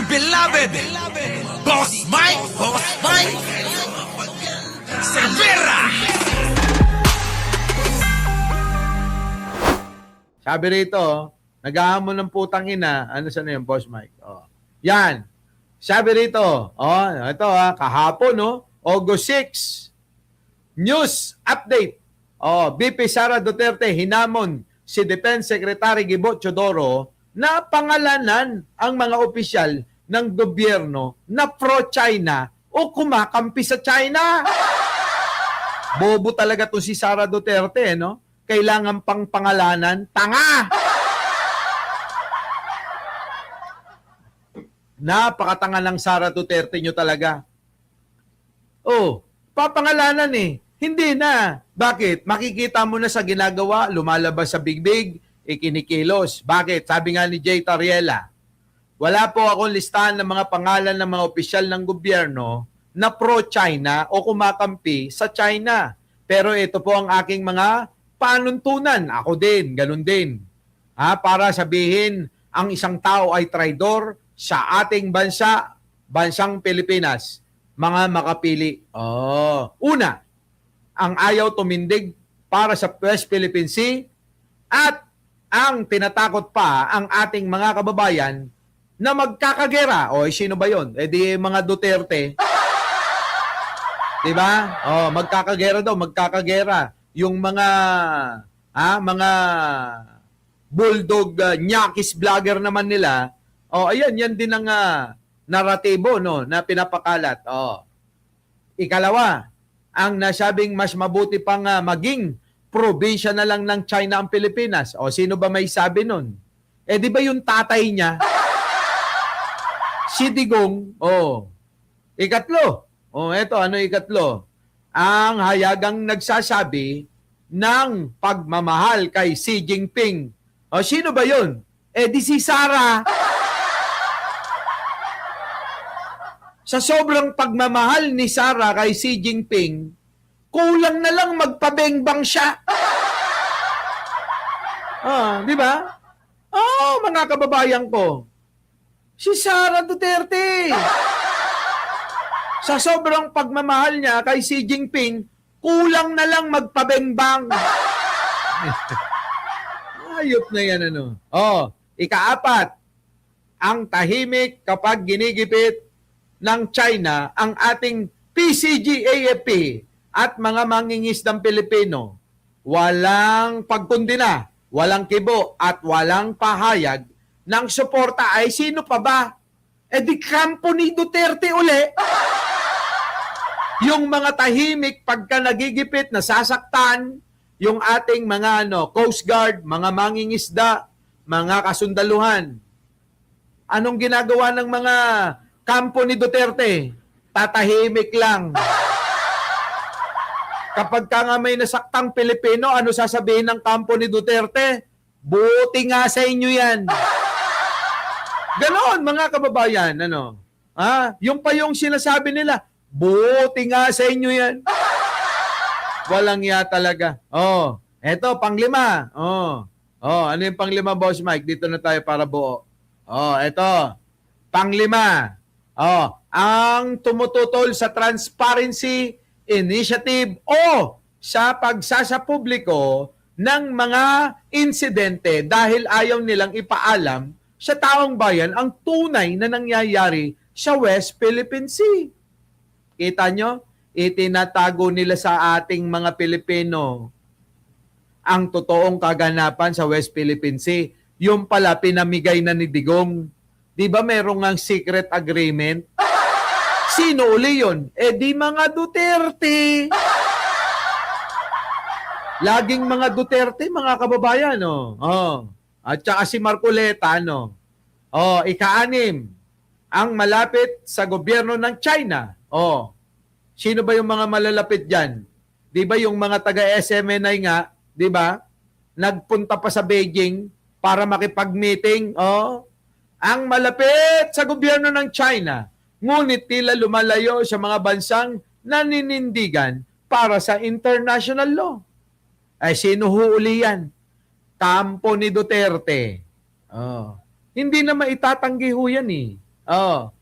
beloved Boss Mike Cervera. Sabi rito, nag-ahamon ng putang ina. Ano sana yung Boss Mike? Oh. Yan. Sabi rito, ito kahapon, August 6. News update. BP Sara Duterte hinamon si Defense Secretary Gibo Teodoro na pangalanan ang mga opisyal ng gobyerno na pro-China o kumakampi sa China. Bobo talaga to si Sara Duterte, no? Kailangan pang pangalanan. Tanga! Napakatanga ng Sara Duterte nyo talaga. Papangalanan eh. Hindi na. Bakit? Makikita mo na sa ginagawa, lumalabas sa bigbig, ikinikilos. Bakit? Sabi nga ni Jay Tariela, wala po akong listahan ng mga pangalan ng mga opisyal ng gobyerno na pro-China o kumakampi sa China. Pero ito po ang aking mga panuntunan. Ako din, ganun din. Para sabihin, ang isang tao ay traidor sa ating bansa, bansang Pilipinas. Mga makapili. Una, ang ayaw tumindig para sa West Philippine Sea at ang tinatakot pa ang ating mga kababayan na magkakagera. Sino ba yun? Di mga Duterte. Diba? Magkakagera daw, magkakagera. Yung mga bulldog nyakis vlogger naman nila, ayan, yan din ang naratibo na pinapakalat. Ikalawa, ang nasabing mas mabuti pang maging probinsya na lang ng China ang Pilipinas. Sino ba may sabi nun? Di ba yung tatay niya? Si Digong. Ikatlo. Eto, ano ikatlo? Ang hayagang nagsasabi ng pagmamahal kay Xi Jinping. Sino ba yun? Di si Sara. Sa sobrang pagmamahal ni Sara kay Xi Jinping, kulang na lang magpabengbang siya. Di ba? Mga kababayan ko. Si Sara Duterte. Sa sobrang pagmamahal niya kay Xi Jinping, kulang na lang magpabengbang. Ayop na yan, Ikaapat, ang tahimik kapag ginigipit ng China ang ating PCG-AFP at mga mangingisdang Pilipino. Walang pagkundina, walang kibo at walang pahayag ng suporta ay sino pa ba? Di kampo ni Duterte uli. Yung mga tahimik pagka nagigipit, nasasaktan, yung ating mga Coast Guard, mga mangingisda, mga kasundaluhan. Anong ginagawa ng mga kampo ni Duterte? Tatahimik lang. Kapag ka nga may nasaktang Pilipino, ano sasabihin ng kampo ni Duterte? Buti nga sa inyo yan. Ganon, mga kababayan. Yung pa yung sinasabi nila, buti nga sa inyo yan. Walang ya talaga. Eto, panglima. Ano yung panglima, Boss Mike? Dito na tayo para buo. Eto. Panglima. Ang tumututol sa Transparency Initiative o sa pagsasapubliko ng mga insidente dahil ayaw nilang ipaalam sa taong bayan ang tunay na nangyayari sa West Philippine Sea. Kita nyo? Itinatago nila sa ating mga Pilipino ang totoong kaganapan sa West Philippine Sea. Yung pala pinamigay na ni Digong. Di ba merong ang secret agreement? Sino uli yun? Di mga Duterte. Laging mga Duterte, mga kababayan. At saka si Marcoleta. Ika-anim, ang malapit sa gobyerno ng China. Sino ba yung mga malalapit dyan? Di ba yung mga taga-SMNI nga, di ba? Nagpunta pa sa Beijing para makipag-meeting. Ang malapit sa gobyerno ng China, ngunit tila lumalayo sa mga bansang naninindigan para sa international law. Sino huuli yan? Kampo ni Duterte. Hindi na maitatanggi ho yan . Oh.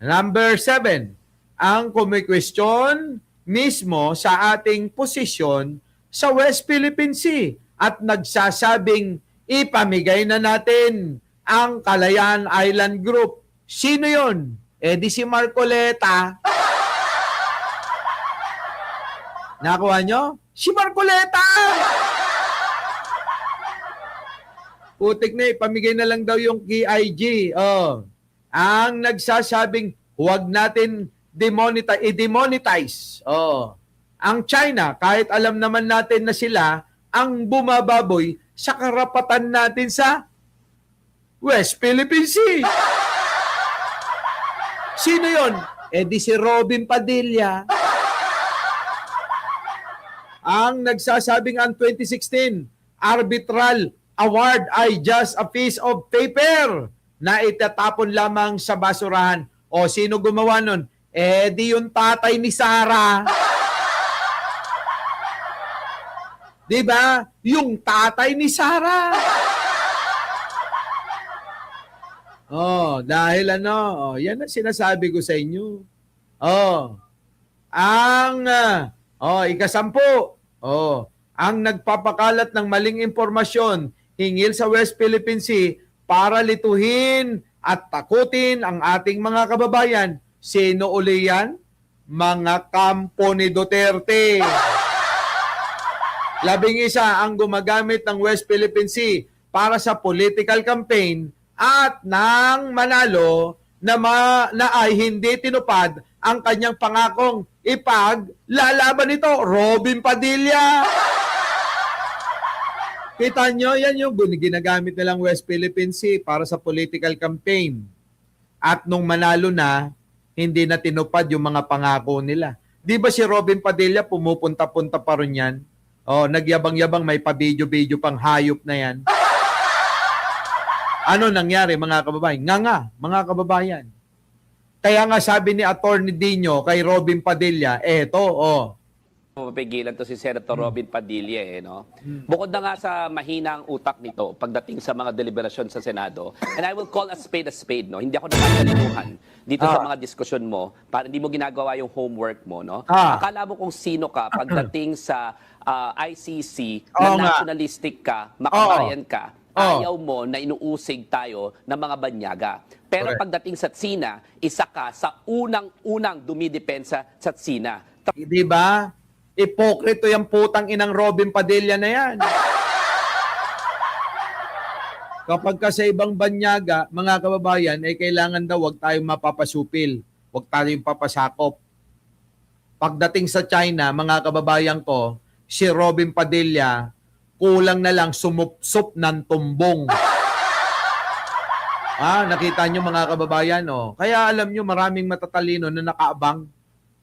Number 7, ang kumikwestiyon mismo sa ating posisyon sa West Philippine Sea at nagsasabing ipamigay na natin ang Kalayaan Island Group. Sino yon? Di si Marcoleta. Nakuha nyo? Si Marcoleta! Putik na, ipamigay na lang daw yung KIG. Oh. Ang nagsasabing huwag natin i-demonetize. Oh. Ang China, kahit alam naman natin na sila ang bumababoy sa karapatan natin sa West Philippine Sea. Sino yon? Di si Robin Padilla. Ang nagsasabing ang 2016 arbitral award ay just a piece of paper na itatapon lamang sa basurahan. O sino gumawa nun? Di yung tatay ni Sarah. Diba? Yung tatay ni Sarah. Dahil yan ang sinasabi ko sa inyo. Ikasampu. Ang nagpapakalat ng maling impormasyon hingil sa West Philippine Sea para lituhin at takutin ang ating mga kababayan. Sino uli yan? Mga kampo ni Duterte. 11 ang gumagamit ng West Philippine Sea para sa political campaign at nang manalo na ay hindi tinupad ang kanyang pangakong ipaglalaban nito, Robin Padilla. Kita nyo, yan yung ginagamit nilang West Philippine Sea para sa political campaign. At nung manalo na, hindi na tinupad yung mga pangako nila. Di ba si Robin Padilla pumupunta-punta pa rin yan? Nagyabang-yabang, may pa-video-video pang hayop na yan. Ano nangyari mga kababayan? Nga, mga kababayan. Kaya nga sabi ni Attorney Dino kay Robin Padilla, Mapigilan to si Senator Robin Padilla no? Bukod na nga sa mahinang utak nito pagdating sa mga deliberasyon sa Senado, and I will call a spade, no? Hindi ako nakakalimuhan dito sa mga diskusyon mo para hindi mo ginagawa yung homework mo, no? Akala mo kung sino ka pagdating sa ICC na nationalistic ka, makabayan ka, ayaw mo na inuusig tayo ng mga banyaga. Pero pagdating sa Tsina, isa ka sa unang-unang dumidepensa sa Tsina. Di ba? Ipokrito yung putang inang Robin Padilla na yan. Kapag ka sa ibang banyaga, mga kababayan, kailangan daw wag tayong mapapasupil. Wag tayong papasakop. Pagdating sa China, mga kababayan ko, si Robin Padilla, kulang na lang sumupsup ng tumbong. Nakita nyo mga kababayan, Kaya alam nyo, maraming matatalino na nakaabang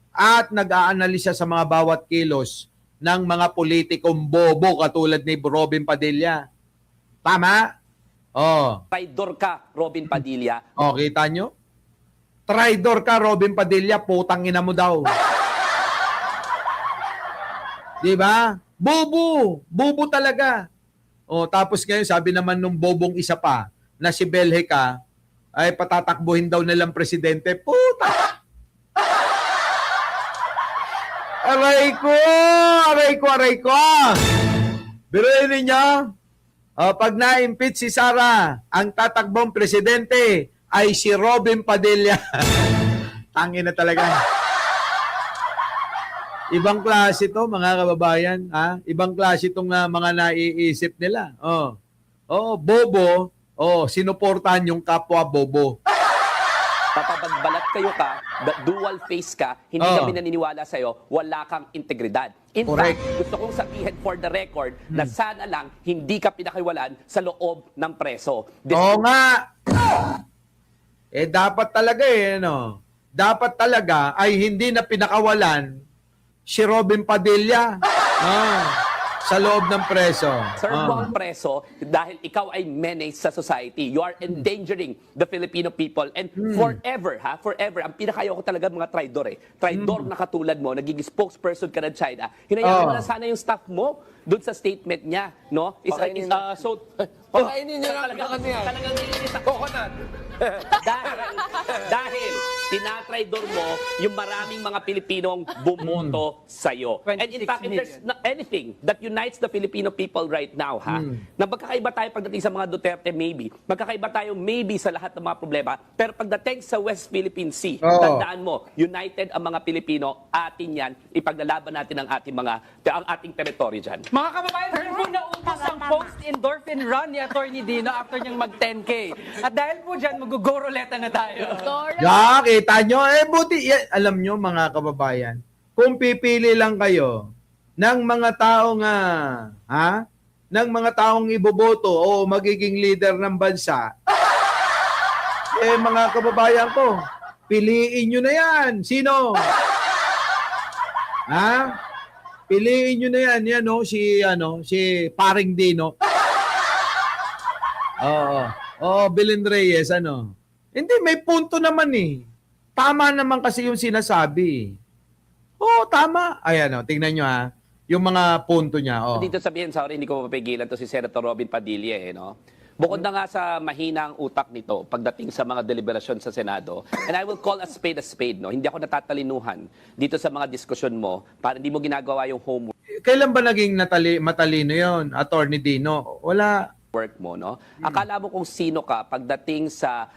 at nag-aanalisa sa mga bawat kilos ng mga politikong bobo katulad ni Robin Padilla. Tama? Traidor ka, Robin Padilla. Kita nyo? Traidor ka, Robin Padilla, putang ina mo daw. Diba? Bobo! Bobo talaga. Tapos ngayon, sabi naman nung bobong isa pa, na si Belheca, ay patatakbuhin daw nilang presidente. Puta! Aray ko! Biruin ninyo, pag na-impeach si Sara, ang tatakbong presidente ay si Robin Padilla. Tangin na talaga. Ibang klase to mga kababayan. Ibang klase itong mga naiisip nila. Bobo. Sinuportahan yung kapwa bobo. Papabagbalat kayo ka, dual face ka, hindi kami naniniwala sa'yo, wala kang integridad. In fact, gusto kong sabihin for the record na sana lang hindi ka pinakawalan sa loob ng preso. Nga! Dapat talaga Dapat talaga ay hindi na pinakawalan si Robin Padilla sa loob ng preso. Sir, mo ang preso dahil ikaw ay menace sa society. You are endangering the Filipino people. And forever, forever, ang pinakayo ko talaga mga traidor Traidor na katulad mo, naging spokesperson ka ng China. Hinayaan mo na sana yung staff mo doon sa statement niya, no? Pakainin niyo lang ang kanya. Talagang iinis ako. Coconut. tinatraidor mo yung maraming mga Pilipinong bumoto sa'yo. And in 26 fact, if there's anything that unites the Filipino people right now, na magkakaiba tayo pagdating sa mga Duterte, maybe. Magkakaiba tayo maybe sa lahat ng mga problema. Pero pagdating sa West Philippine Sea, Oo. tandaan mo, united ang mga Pilipino, atin yan, ipaglalaban natin ang ating teritoryo dyan. Mga kababayan, saan po naubos ang post-endorphin run ni Atty. Dino after niyang mag-10K? At dahil po dyan, mag-go-roleta na tayo. Ya, kita nyo. Buti, alam nyo mga kababayan, kung pipili lang kayo ng mga taong, ng mga taong iboboto o magiging leader ng bansa, mga kababayan ko, piliin nyo na yan. Sino? Piliin nyo na yan. Yan, si Paring Dino. Oo, Belen Reyes, Hindi, may punto naman eh. Tama naman kasi yung sinasabi. Oo, tama. Ayan, tingnan nyo yung mga punto niya. Dito sabihin, sorry, hindi ko mapapigilan to si Senator Robin Padilla, Bukod na nga sa mahinang utak nito pagdating sa mga deliberasyon sa Senado, and I will call a spade, Hindi ako natatalinuhan dito sa mga diskusyon mo para hindi mo ginagawa yung homework Kailan ba naging matalino yon, Atty. Dino? Wala. mo, Akala mo kung sino ka pagdating sa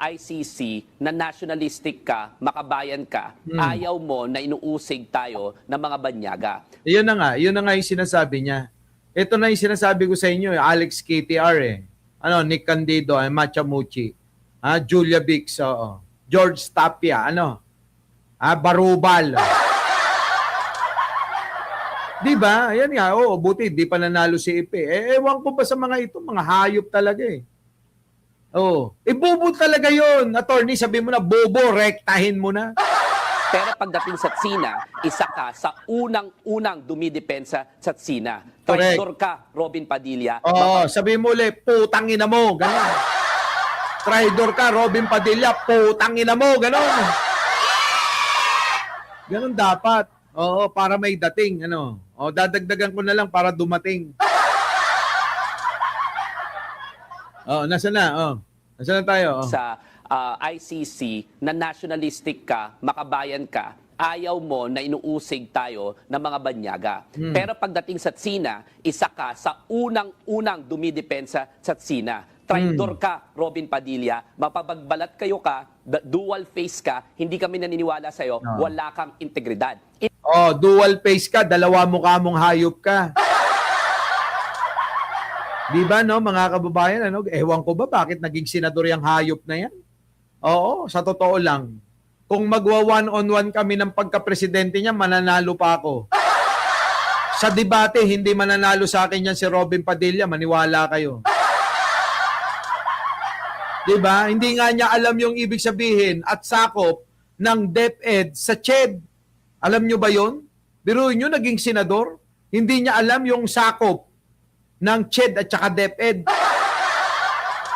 ICC na nationalistic ka, makabayan ka, ayaw mo na inuusig tayo ng mga banyaga. Yun na nga yung sinasabi niya. Ito na yung sinasabi ko sa inyo, Alex KTR Nick Candido, Machamuchi, Julia Bix, George Tapia, Barubal. Di ba? Ayan nga, buti, di pa nanalo si Ipe. Ewan ko ba sa mga ito, mga hayop talaga bobo talaga yun. Attorney, sabi mo na, bobo, rektahin mo na. Pero pagdating sa Tsina, isa ka sa unang-unang dumidepensa sa Tsina. Traidor ka, Robin Padilla. Sabi mo ulit, putang ina mo, gano'n. Traidor ka, Robin Padilla, putang ina mo, gano'n. Gano'n dapat. Para may dating, dadagdagan ko na lang para dumating. Nasa na? Nasa na tayo? Sa ICC na nationalistic ka, makabayan ka, ayaw mo na inuusig tayo ng mga banyaga. Pero pagdating sa Tsina, isa ka sa unang-unang dumidepensa sa Tsina. Traidor ka, Robin Padilla, mapapagbalat kayo ka, dual face ka, hindi kami naniniwala sa'yo, wala kang integridad. Dual face ka, dalawa mukha mong hayop ka. Di ba, mga kababayan, ewan ko ba bakit naging senador yung hayop na yan? Oo, sa totoo lang. Kung magwa one-on-one kami ng pagka-presidente niya, mananalo pa ako. Sa debate, hindi mananalo sa akin yan si Robin Padilla, maniwala kayo. Diba? Hindi nga niya alam yung ibig sabihin at sakop ng DepEd sa CHED. Alam nyo ba yon? Biruin nyo, naging senador. Hindi niya alam yung sakop ng CHED at saka DepEd.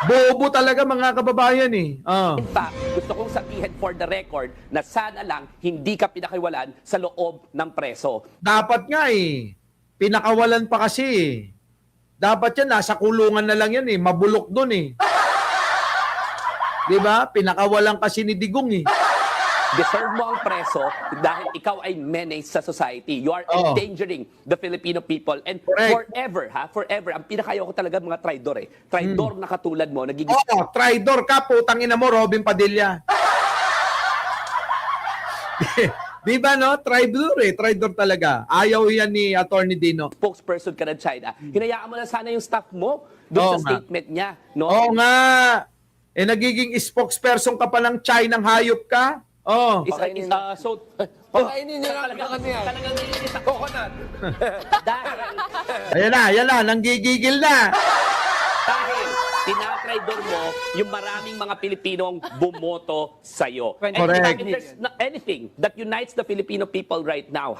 Bobo talaga mga kababayan In fact, gusto kong sabihin for the record na sana lang hindi ka pinakawalan sa loob ng preso. Dapat nga pinakawalan pa kasi Dapat yan, nasa kulungan na lang yan mabulok dun Di ba? Pinakawalan kasi ni Digong Deserve mo ang preso dahil ikaw ay menace sa society. You are endangering the Filipino people. And Correct. forever, ang pinakayaw ko talaga mga traidor Traidor na katulad mo, nagiging... Traidor ka, putang ina mo, Robin Padilla. Di ba, Traidor talaga. Ayaw yan ni Atty. Dino. spokesperson ka ng China. Hinayaan mo na sana yung staff mo doon sa statement niya. No? Oo nga. Nagiging spokesperson ka pa ng China, ng hayop ka. Pakainin niyo lang ang kanya. Coconut. Ayan na, nanggigigil na. Dahil tinatraidor mo yung maraming mga Pilipinong bumoto sa'yo. And Correct. if there's anything that unites the Filipino people right now,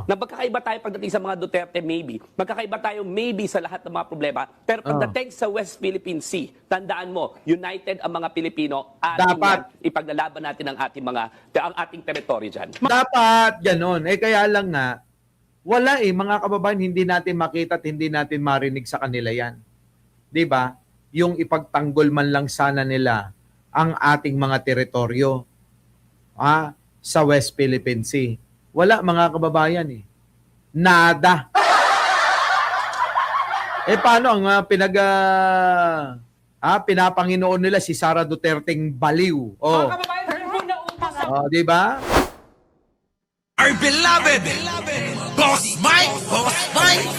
na magkakaiba tayo pagdating sa mga Duterte, maybe. Magkakaiba tayo maybe sa lahat ng mga problema. Pero pagdating sa West Philippine Sea, tandaan mo, united ang mga Pilipino, Dapat. ipaglalaban natin ang ating teritoryo dyan. Dapat, ganon. Kaya lang nga, wala mga kababayan, hindi natin makita at hindi natin marinig sa kanila yan. Di ba? Yung ipagtanggol man lang sana nila ang ating mga teritoryo. sa West Philippine Sea. Wala, mga kababayan eh. Nada. Paano ang pinapanginoon nila si Sara Duterteng baliw? Mga kababayan, doon po nautos ang Di ba? Our beloved Boss Mike, Boss Mike.